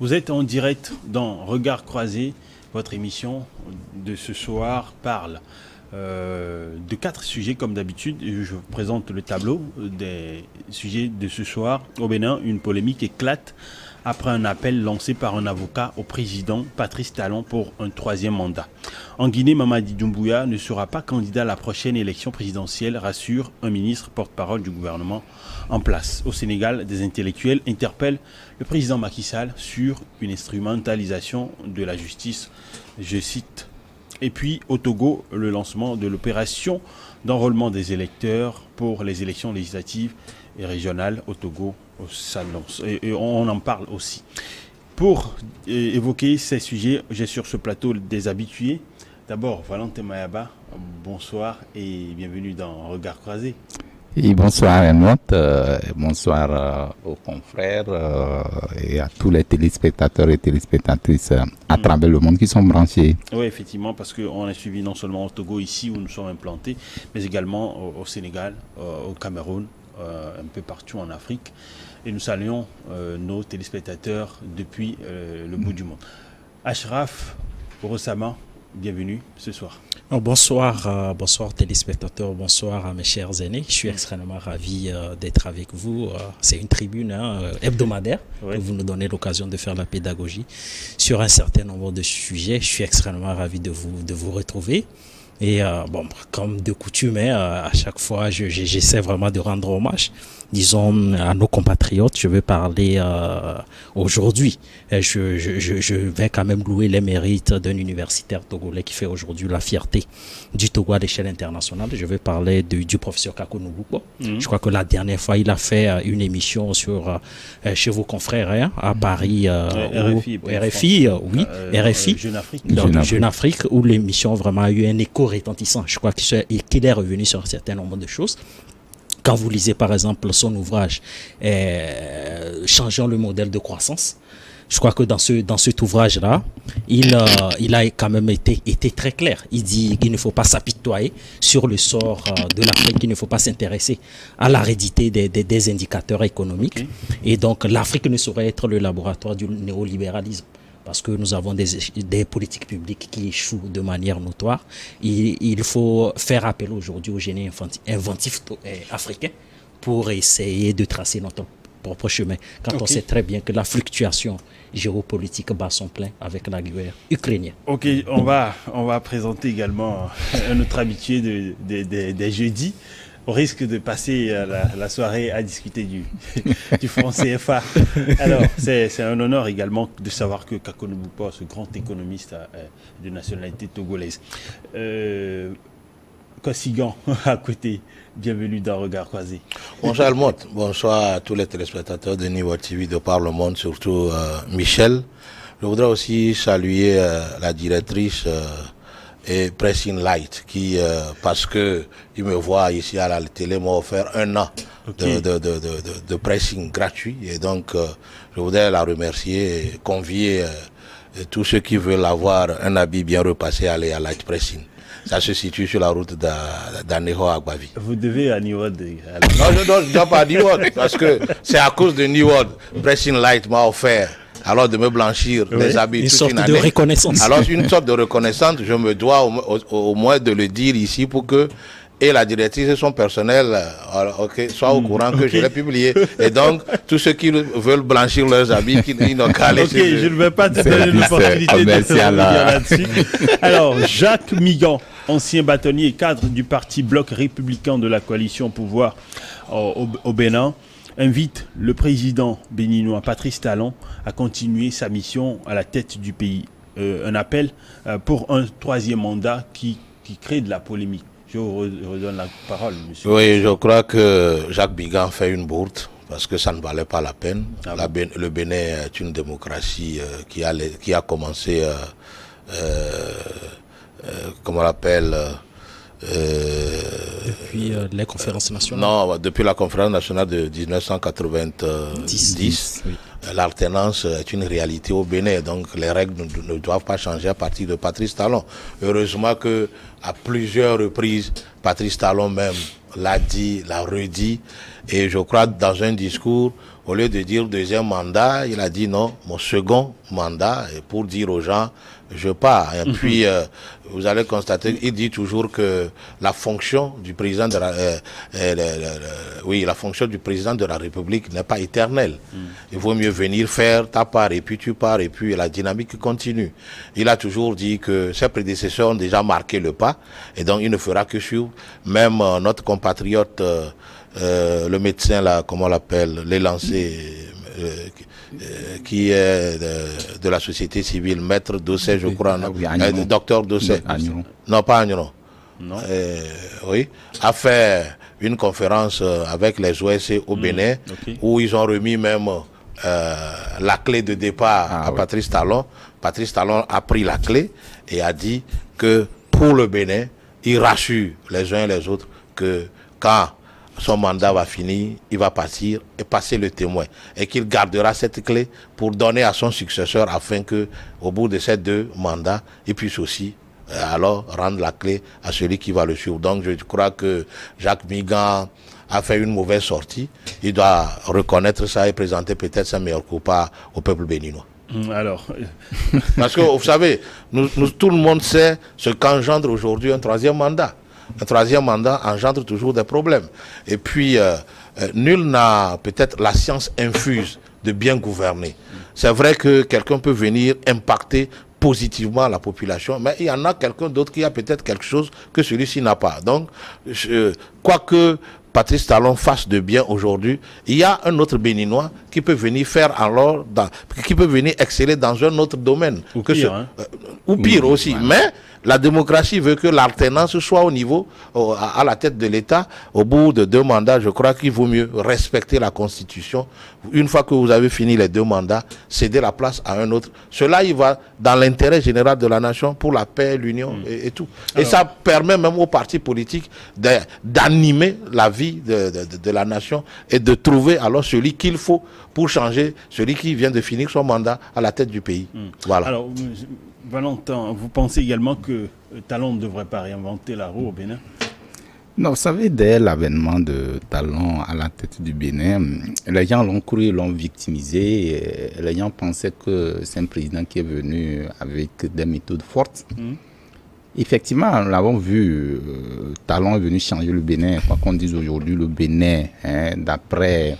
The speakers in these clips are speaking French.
Vous êtes en direct dans Regard Croisé. Votre émission de ce soir parle de 4 sujets comme d'habitude. Je vous présente le tableau des sujets de ce soir. Au Bénin, une polémique éclate après un appel lancé par un avocat au président Patrice Talon pour un 3e mandat. En Guinée, Mamadi Doumbouya ne sera pas candidat à la prochaine élection présidentielle, rassure un ministre porte-parole du gouvernement en place. Au Sénégal, des intellectuels interpellent le président Macky Sall sur une instrumentalisation de la justice, je cite. Et puis au Togo, le lancement de l'opération d'enrôlement des électeurs pour les élections législatives et régionales au Togo s'annonce. Et on en parle aussi. Pour évoquer ces sujets, j'ai sur ce plateau des habitués. D'abord, Valentin Mayaba, bonsoir et bienvenue dans Regard Croisé. Et bonsoir Helmut, bonsoir aux confrères et à tous les téléspectateurs et téléspectatrices à travers le monde qui sont branchés. Oui, effectivement, parce qu'on est suivi non seulement au Togo, ici où nous sommes implantés, mais également au Sénégal, au Cameroun, un peu partout en Afrique. Et nous saluons nos téléspectateurs depuis le bout du monde. Ashraf Orossama, bienvenue ce soir. Bonsoir, bonsoir téléspectateurs, bonsoir à mes chers aînés. Je suis extrêmement ravi d'être avec vous. C'est une tribune hebdomadaire que vous nous donnez l'occasion de faire la pédagogie sur un certain nombre de sujets. Je suis extrêmement ravi de vous retrouver. Et bon, comme de coutume, à chaque fois, j'essaie vraiment de rendre hommage, disons, à nos compatriotes. Je vais parler aujourd'hui. Je vais quand même louer les mérites d'un universitaire togolais qui fait aujourd'hui la fierté du Togo à l'échelle internationale. Je vais parler du professeur Kako Nubuko. Je crois que la dernière fois, il a fait une émission sur chez vos confrères hein, à Paris, RFI, Jeune Afrique, où l'émission vraiment a eu un écho retentissant. Je crois qu'il est revenu sur un certain nombre de choses. Quand vous lisez par exemple son ouvrage Changeons le modèle de croissance, je crois que dans cet ouvrage-là, il a quand même été très clair. Il dit qu'il ne faut pas s'apitoyer sur le sort de l'Afrique, qu'il ne faut pas s'intéresser à l'aridité des indicateurs économiques. Okay. Et donc l'Afrique ne saurait être le laboratoire du néolibéralisme. Parce que nous avons des politiques publiques qui échouent de manière notoire. Il faut faire appel aujourd'hui au génie inventif africain pour essayer de tracer notre propre chemin. Quand on sait très bien que la fluctuation géopolitique bat son plein avec la guerre ukrainienne. Ok, on va présenter également un autre habitué des jeudis. Au risque de passer la soirée à discuter du franc CFA. Alors, c'est un honneur également de savoir que Kako Nubuko, ce grand économiste de nationalité togolaise. Kosigan, à côté, bienvenue dans Regard Croisé. Bonsoir Helmut, bonsoir à tous les téléspectateurs de Niveau TV de par le monde, surtout Michel. Je voudrais aussi saluer la directrice et Pressing Light qui parce que il me voit ici à la télé m'a offert 1 an de pressing gratuit et donc je voudrais la remercier et convier tous ceux qui veulent avoir un habit bien repassé à aller à Light Pressing. Ça se situe sur la route d'Aneho à Agbavi. Vous devez à Niwod. Non, je ne dois pas à Niwod parce que c'est à cause de Niwod. Pressing Light m'a offert alors de me blanchir les habits une toute sorte une année. De reconnaissance. Alors une sorte de reconnaissance, je me dois au moins de le dire ici pour que et la directrice et son personnel soient au courant que je l'ai publié. Et donc, tous ceux qui veulent blanchir leurs habits, ils n'ont qu'à aller chez eux. Je ne vais pas te donner l'opportunité de te là-dessus. Alors, Jacques Migan, ancien bâtonnier et cadre du parti Bloc républicain de la coalition au pouvoir au Bénin, invite le président béninois Patrice Talon à continuer sa mission à la tête du pays. Un appel pour un 3e mandat qui crée de la polémique. Je vous redonne la parole, monsieur. Oui, je crois que Jacques Bigan fait une bourde parce que ça ne valait pas la peine. Le Bénin est une démocratie qui a commencé, comment on l'appelle depuis les conférences nationales. Non, depuis la conférence nationale de 1990. Oui. L'alternance est une réalité au Bénin, donc les règles ne doivent pas changer à partir de Patrice Talon. Heureusement que à plusieurs reprises, Patrice Talon même l'a dit, l'a redit, et je crois dans un discours Au lieu de dire deuxième mandat, il a dit non, mon second mandat, et pour dire aux gens, je pars. Et puis, vous allez constater, il dit toujours que la fonction du président de la fonction du président de la République n'est pas éternelle. Il vaut mieux venir faire ta part, et puis tu pars, et puis la dynamique continue. Il a toujours dit que ses prédécesseurs ont déjà marqué le pas, et donc il ne fera que suivre. Même notre compatriote, le médecin, là, comment on l'appelle, l'élancé, qui est de la société civile, maître Dossé, je crois, docteur Dossé. Non, pas Agneron. Non. Oui, a fait une conférence avec les OSC au Bénin, où ils ont remis même la clé de départ à Patrice Talon. Patrice Talon a pris la clé et a dit que pour le Bénin, il rassure les uns et les autres que quand son mandat va finir, il va partir et passer le témoin. Et qu'il gardera cette clé pour donner à son successeur afin que, au bout de ces 2 mandats, il puisse aussi alors rendre la clé à celui qui va le suivre. Donc je crois que Jacques Migan a fait une mauvaise sortie. Il doit reconnaître ça et présenter peut-être sa meilleure coupa au peuple béninois. Alors, parce que vous savez, tout le monde sait ce qu'engendre aujourd'hui un 3e mandat. Un 3e mandat engendre toujours des problèmes. Et puis, nul n'a peut-être la science infuse de bien gouverner. C'est vrai que quelqu'un peut venir impacter positivement la population, mais il y en a quelqu'un d'autre qui a peut-être quelque chose que celui-ci n'a pas. Donc, quoi que Patrice Talon fasse de bien aujourd'hui, il y a un autre Béninois qui peut venir faire alors, qui peut venir exceller dans un autre domaine. Ou pire, ou pire aussi. Voilà. Mais la démocratie veut que l'alternance soit au niveau, à la tête de l'État. Au bout de 2 mandats, je crois qu'il vaut mieux respecter la Constitution. Une fois que vous avez fini les 2 mandats, céder la place à un autre. Cela, il va dans l'intérêt général de la nation, pour la paix, l'union et tout. Alors, et ça permet même aux partis politiques d'animer la vie de la nation et de trouver alors celui qu'il faut pour changer, celui qui vient de finir son mandat à la tête du pays. Voilà. Alors, Valentin, vous pensez également que Talon ne devrait pas réinventer la roue au Bénin? Non, vous savez, dès l'avènement de Talon à la tête du Bénin, les gens l'ont cru, l'ont victimisé. Les gens pensaient que c'est un président qui est venu avec des méthodes fortes. Effectivement, nous l'avons vu, Talon est venu changer le Bénin. Quoi qu'on dise aujourd'hui, le Bénin, d'après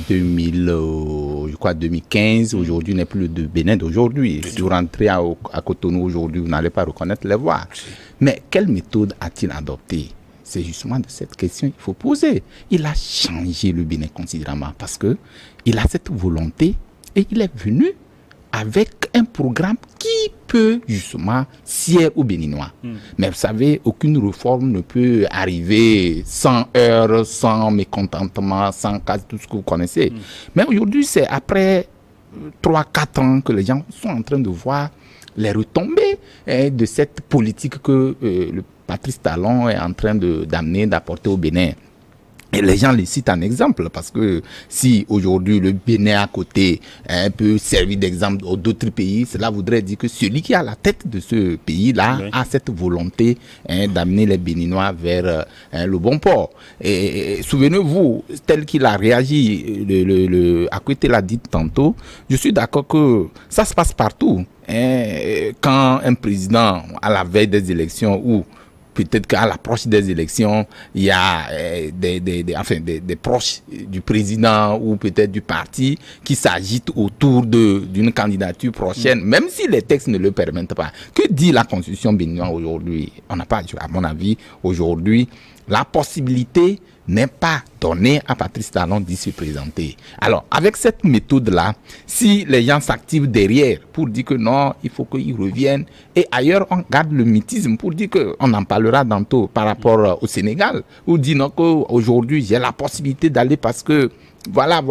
2015, aujourd'hui n'est plus le Bénin d'aujourd'hui. Si vous rentrez à Cotonou aujourd'hui, vous n'allez pas reconnaître les voix. Mais quelle méthode a-t-il adoptée? C'est justement de cette question qu'il faut poser. Il a changé le Bénin considérablement parce qu'il a cette volonté et il est venu avec un programme qui peut justement sier aux Béninois. Mais vous savez, aucune réforme ne peut arriver sans heurts, sans mécontentement, sans casse, tout ce que vous connaissez. Mais aujourd'hui, c'est après 3-4 ans que les gens sont en train de voir les retombées de cette politique que le Patrice Talon est en train d'amener, d'apporter au Bénin. Et les gens les citent en exemple parce que si aujourd'hui le Bénin à côté peut servir d'exemple d'autres pays, cela voudrait dire que celui qui est à la tête de ce pays-là a cette volonté d'amener les Béninois vers le bon port. Et souvenez-vous, tel qu'il a réagi, à côté l'a dit tantôt, je suis d'accord que ça se passe partout. Quand un président à la veille des élections ou peut-être qu'à l'approche des élections, il y a des proches du président ou peut-être du parti qui s'agitent autour d'une candidature prochaine, même si les textes ne le permettent pas. Que dit la Constitution béninoise aujourd'hui? On n'a pas, à mon avis, aujourd'hui, la possibilité n'est pas donnée à Patrice Talon d'y se présenter. Alors, avec cette méthode-là, si les gens s'activent derrière pour dire que non, il faut qu'ils reviennent, et ailleurs, on garde le mythisme pour dire qu'on en parlera tantôt par rapport au Sénégal, ou dit non, qu'aujourd'hui, j'ai la possibilité d'aller parce que voilà,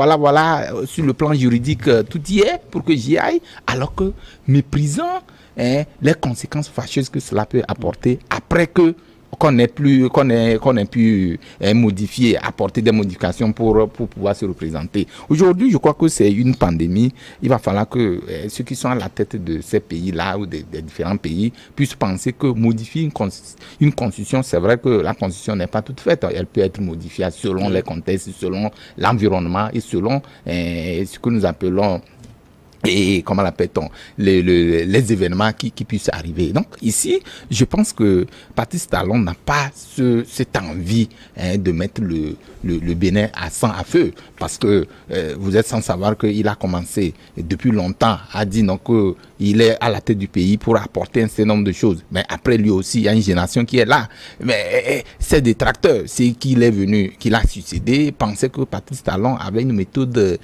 sur le plan juridique, tout y est pour que j'y aille, alors que, méprisant les conséquences fâcheuses que cela peut apporter après que qu'on ait pu modifier, apporter des modifications pour pouvoir se représenter. Aujourd'hui, je crois que c'est une pandémie. Il va falloir que ceux qui sont à la tête de ces pays-là ou des différents pays puissent penser que modifier une constitution, c'est vrai que la constitution n'est pas toute faite. Elle peut être modifiée selon les contextes, selon l'environnement et selon ce que nous appelons et comment l'appelle-t-on, les événements qui puissent arriver. Donc ici, je pense que Patrice Talon n'a pas cette envie de mettre le Bénin à feu, parce que vous êtes sans savoir qu'il a commencé depuis longtemps à dire donc qu'il est à la tête du pays pour apporter un certain nombre de choses. Mais après lui aussi, il y a une génération qui est là. Mais ces détracteurs, c'est qu'il est venu, qu'il a succédé, pensaient que Patrice Talon avait une méthode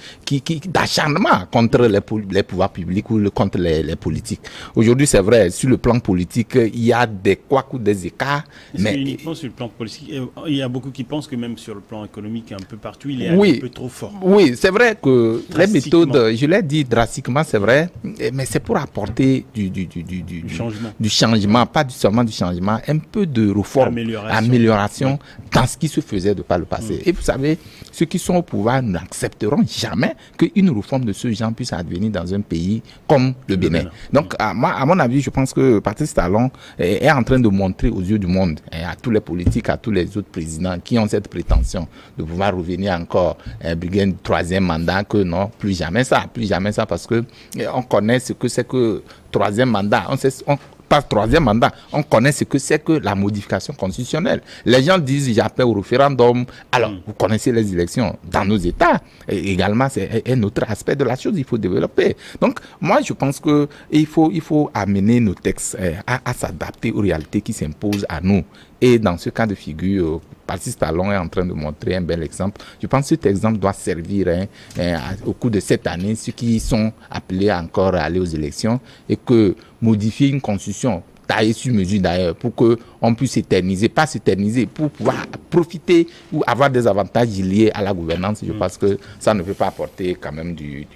d'acharnement contre les pouvoirs publics ou contre les politiques. Aujourd'hui, c'est vrai, sur le plan politique, il y a des couacs ou des écarts. Mais uniquement sur le plan politique, il y a beaucoup qui pensent que même sur le plan économique, un peu partout, il est un peu trop fort. Oui, c'est vrai que les méthodes, je l'ai dit drastiquement, c'est vrai, mais c'est pour apporter du changement, pas seulement du changement, un peu de réforme, amélioration dans ce qui se faisait de par le passé. Et vous savez, ceux qui sont au pouvoir n'accepteront jamais qu'une réforme de ce genre puisse advenir dans un pays comme le Bénin. Donc, à mon avis, je pense que Patrice Talon est en train de montrer aux yeux du monde, à tous les politiques, à tous les autres présidents qui ont cette prétention de pouvoir revenir encore briguer un troisième mandat, que non, plus jamais ça, parce que on connaît ce que c'est que troisième mandat. Pas troisième mandat, on connaît ce que c'est que la modification constitutionnelle. Les gens disent j'appelle au référendum. Alors, vous connaissez les élections dans nos États. Et également, c'est un autre aspect de la chose, il faut développer. Donc, moi, je pense qu'il faut amener nos textes à s'adapter aux réalités qui s'imposent à nous. Et dans ce cas de figure, Patrice Talon est en train de montrer un bel exemple. Je pense que cet exemple doit servir au cours de cette année, ceux qui sont appelés encore à aller aux élections, et que modifier une constitution taillée sur mesure d'ailleurs, pour qu'on puisse s'éterniser, pas s'éterniser, pour pouvoir profiter ou avoir des avantages liés à la gouvernance. Je pense que ça ne peut pas apporter quand même du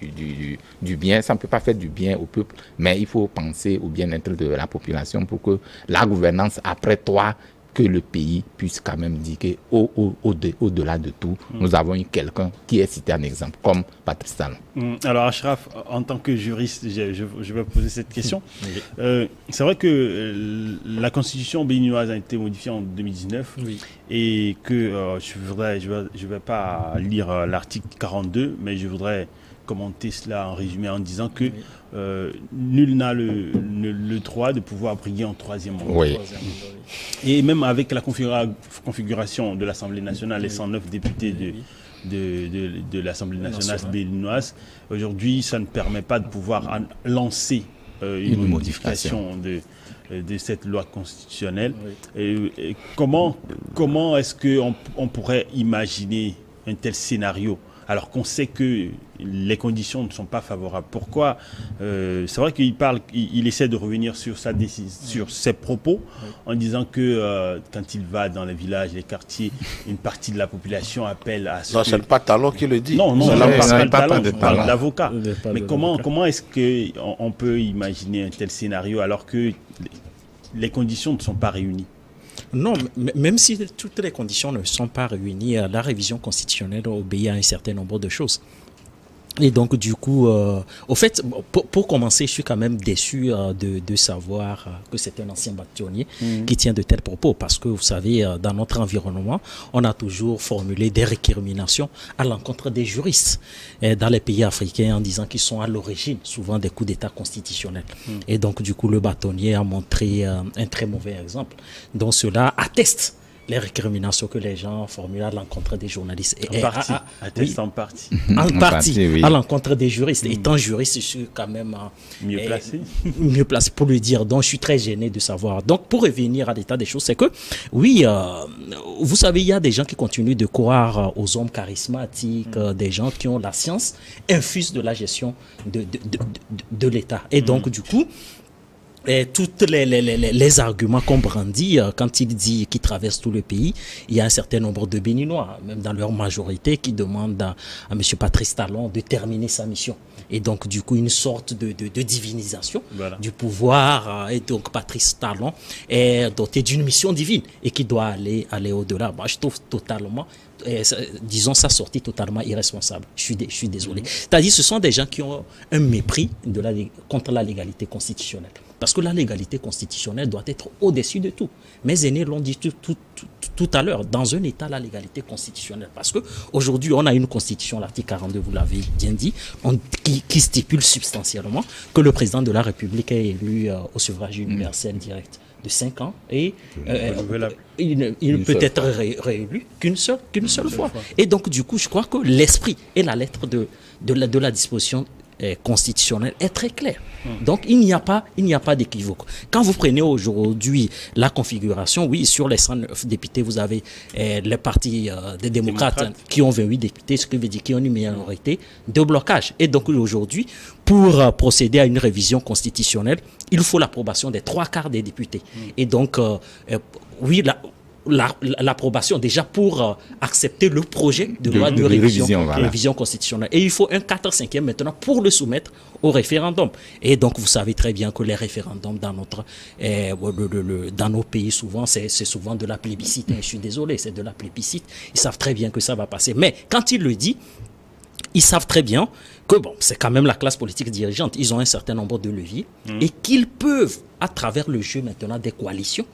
bien, ça ne peut pas faire du bien au peuple, mais il faut penser au bien-être de la population pour que la gouvernance, après toi, que le pays puisse quand même dire qu'au-delà de tout, nous avons eu quelqu'un qui est cité en exemple, comme Patrice Talon. Alors Achraf, en tant que juriste, je vais poser cette question. C'est vrai que la constitution béninoise a été modifiée en 2019 et que je vais pas lire l'article 42, mais je voudrais commenter cela en résumé en disant que nul n'a le droit de pouvoir briguer en troisième mandat. Oui. Et même avec la configuration de l'Assemblée nationale, les 109 députés de l'Assemblée nationale béninoise, aujourd'hui, ça ne permet pas de pouvoir lancer une modification de cette loi constitutionnelle. Et comment est-ce qu'on pourrait imaginer un tel scénario alors qu'on sait que les conditions ne sont pas favorables? Pourquoi c'est vrai qu'il essaie de revenir sur ses propos en disant que quand il va dans les villages, les quartiers, une partie de la population appelle à ce Non, c'est pas Talon qui le dit. Non, c'est pas Talon, je parle d'avocat. Mais comment est-ce qu'on peut imaginer un tel scénario alors que les conditions ne sont pas réunies? Non, même si toutes les conditions ne sont pas réunies, la révision constitutionnelle obéit à un certain nombre de choses. Et donc, du coup, au fait, pour commencer, je suis quand même déçu de savoir que c'est un ancien bâtonnier qui tient de tels propos. Parce que, vous savez, dans notre environnement, on a toujours formulé des récriminations à l'encontre des juristes dans les pays africains en disant qu'ils sont à l'origine, souvent, des coups d'État constitutionnels. Et donc, du coup, le bâtonnier a montré un très mauvais exemple. Donc, cela atteste les récriminations que les gens formulent à l'encontre des journalistes. En partie. En partie, oui. À l'encontre des juristes. Étant juriste, je suis quand même mieux placé pour le dire. Donc, je suis très gêné de savoir. Donc, pour revenir à l'état des choses, c'est que, oui, vous savez, il y a des gens qui continuent de croire aux hommes charismatiques, des gens qui ont la science infuse de la gestion de l'État. Et donc, du coup, Et tous les arguments qu'on brandit quand il dit qu'il traverse tout le pays, il y a un certain nombre de Béninois, même dans leur majorité, qui demandent à M. Patrice Talon de terminer sa mission. Et donc, du coup, une sorte de divinisation du pouvoir. Et donc, Patrice Talon est doté d'une mission divine et qui doit aller au-delà. Moi, je trouve totalement, disons, sa sortie totalement irresponsable. Je suis désolé. C'est-à-dire, ce sont des gens qui ont un mépris contre la légalité constitutionnelle. Parce que la légalité constitutionnelle doit être au-dessus de tout. Mes aînés l'ont dit tout à l'heure, dans un État, la légalité constitutionnelle. Parce qu'aujourd'hui, on a une constitution, l'article 42, vous l'avez bien dit, qui stipule substantiellement que le président de la République est élu au suffrage universel direct de 5 ans et il ne peut être réélu qu'une seule fois. Et donc, du coup, je crois que l'esprit et la lettre de la disposition constitutionnelle est très clair. Donc, il n'y a pas d'équivoque. Quand vous prenez aujourd'hui la configuration, oui, sur les 109 députés, vous avez les partis des démocrates qui ont 28 députés, ce qui veut dire qu'ils ont une minorité de blocage. Et donc, aujourd'hui, pour procéder à une révision constitutionnelle, il faut l'approbation des 3/4 des députés. Et donc, oui, l'approbation déjà pour accepter le projet de loi de révision constitutionnelle. Et il faut un 4/5 maintenant pour le soumettre au référendum. Et donc, vous savez très bien que les référendums dans nos pays, souvent, c'est souvent de la plébiscite. Je suis désolé, c'est de la plébiscite. Ils savent très bien que ça va passer. Mais quand il le dit, ils savent très bien que bon, c'est quand même la classe politique dirigeante. Ils ont un certain nombre de leviers et qu'ils peuvent, à travers le jeu maintenant des coalitions,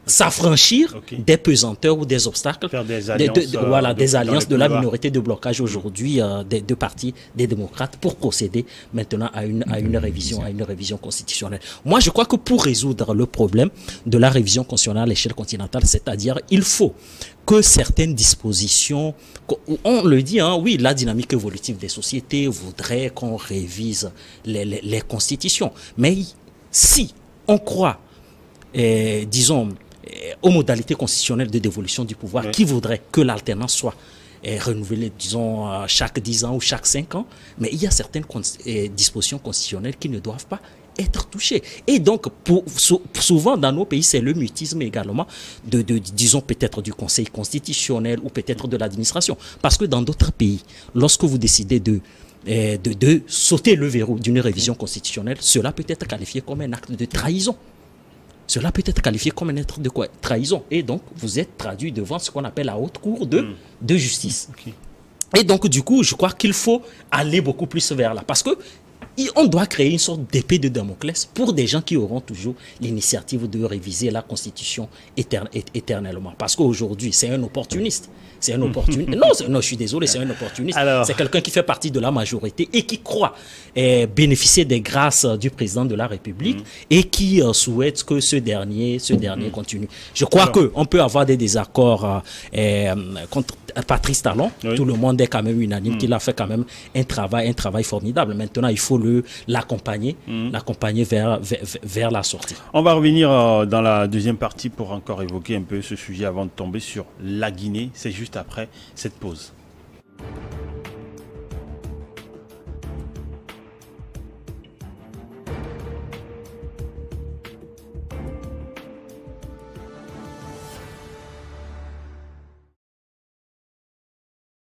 s'affranchir des pesanteurs ou des obstacles, faire des alliances, des alliances de la minorité de blocage aujourd'hui des deux partis des démocrates pour procéder maintenant à une révision constitutionnelle. Moi, je crois que pour résoudre le problème de la révision constitutionnelle à l'échelle continentale, c'est-à-dire il faut que certaines dispositions, on le dit, hein, oui, la dynamique évolutive des sociétés voudrait qu'on révise les constitutions. Mais si on croit, disons, aux modalités constitutionnelles de dévolution du pouvoir, qui voudrait que l'alternance soit renouvelée, disons, chaque 10 ans ou chaque 5 ans, mais il y a certaines dispositions constitutionnelles qui ne doivent pas être touchées. Et donc, souvent dans nos pays, c'est le mutisme également disons, peut-être du Conseil constitutionnel ou peut-être de l'administration. Parce que dans d'autres pays, lorsque vous décidez de sauter le verrou d'une révision constitutionnelle, cela peut être qualifié comme un acte de trahison. Cela peut être qualifié comme un acte de trahison. Et donc, vous êtes traduit devant ce qu'on appelle la haute cour de justice. Et donc, du coup, je crois qu'il faut aller beaucoup plus vers là. Parce que on doit créer une sorte d'épée de Damoclès pour des gens qui auront toujours l'initiative de réviser la Constitution éternellement. Parce qu'aujourd'hui, c'est un opportuniste. C'est un opportuniste. Non, je suis désolé, c'est un opportuniste. C'est quelqu'un qui fait partie de la majorité et qui croit bénéficier des grâces du président de la République et qui souhaite que ce dernier continue. Je crois qu'on peut avoir des désaccords contre Patrice Talon. Tout le monde est quand même unanime qu'il a fait quand même un travail formidable. Maintenant, il faut l'accompagner vers la sortie. On va revenir dans la deuxième partie pour encore évoquer un peu ce sujet avant de tomber sur la Guinée. C'est juste après cette pause.